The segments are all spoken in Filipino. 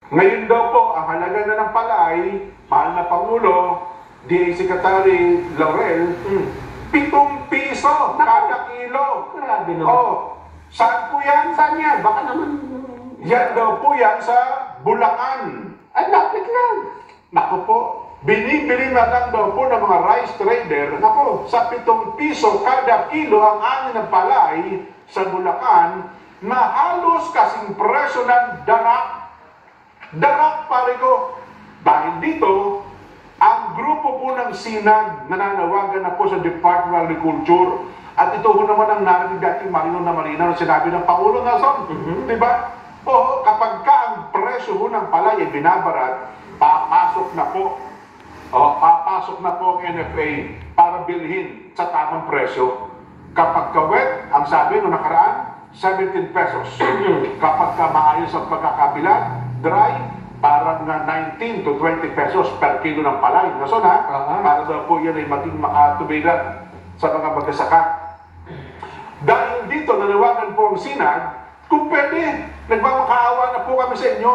Ngayon daw po, ang halaga na ng palay, mahal na Pangulo, DA Secretary Laurel, 7 piso kada kilo. Grabe naman. Oh, saan po yan? Saan yan? Baka naman... Yan daw po yan sa Bulacan. Ay, lapit lang. Naku po, binibili na lang daw po ng mga rice trader, naku, sa 7 piso kada kilo ang ani ng palay sa Bulacan na halos kasing presyo ng darak. Darak pare ko. Dahil dito, ang grupo po ng Sinag nananawagan na po sa Department of Agriculture at ito po naman ang narinig dati marino na malinaw na sinabi ng Pangulo Nason. Diba? O kapag ka ang presyo po ng palay ay binabarat, papasok na po. Papasok na po ang NFA para bilhin sa tamang presyo. Kapag kawet, ang sabi nung nakaraan, 17 pesos. Kapag ka maayos ang pagkakabilan, dry, parang 19 to 20 pesos per kilo ng palay. Nason ha? Para daw po yan ay maging makatubigan sa mga magsasaka. Dahil dito, nanawagan po ang Sinag, kung pwede, nagmamakaawa na po kami sa inyo,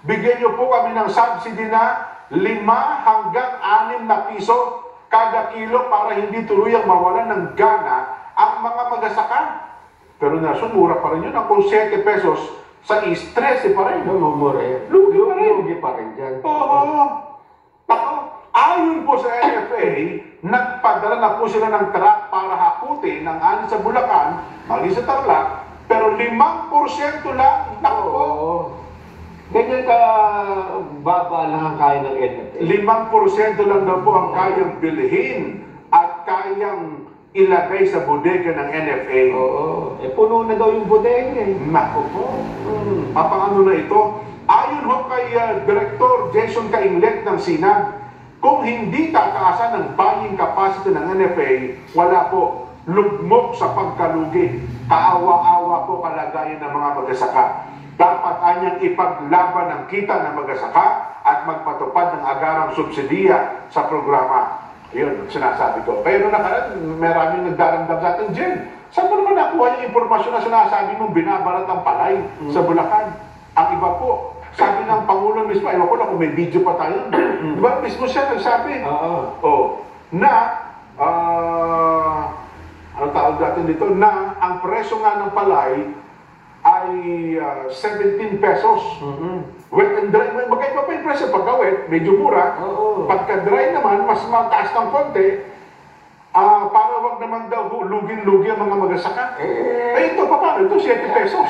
bigyan nyo po kami ng subsidy na 5 hanggang 6 na piso kada kilo para hindi tuluyang mawalan ng gana ang mga magsasaka. Pero naso, mura pa rin yun. Kung 7 pesos, sa stress pa rin. Mumura yan. Lugi pa rin. Lugi pa rin dyan. Oo. Ako, ayon po sa NFA, nagpadala na po sila ng truck para hakutin ng ani sa Bulacan, mali sa Tarlac, pero 5% lang. Naku po. Ganyan ka baba lang ang kaya ng NFA. 5% lang daw po ang kayang bilhin at kayang ilagay sa bodega ng NFA. Oo. Puno na daw yung bodega eh. Naku po. Papaano na ito? Ayon ho kay Director Jason Kainglet ng Sinag, kung hindi tataasan ng buying capacity ng NFA, wala po, lugmok sa pagkalugi. Kaawa-awa po kalagayan ng mga magsasaka. Dapat anyang ipaglaban ang kita ng magsasaka at magpatupad ng agarang subsidiya sa programa. Yun, sinasabi ko. Pero nakaraan, maraming nagdarandam sa atin dyan. Saan mo naman nakuha yung impormasyon na sinasabi mong binabarat ang palay sa Bulacan? Ang iba po, sabi ng Pangulo mismo, ewan ko na kung may video pa tayo. Diba? Mismo siya nagsabi. Na, ano tawag natin dito? Na ang presyo nga ng palay ay 17 pesos. Wet and dry, magkaiba pa yung presyo. Pagka wet, medyo mura. Pagka dry naman, mas mataas ng konti. Para wag naman daw lugin-lugi ang mga magsasaka. Ito pa paano? Ito 7 pesos.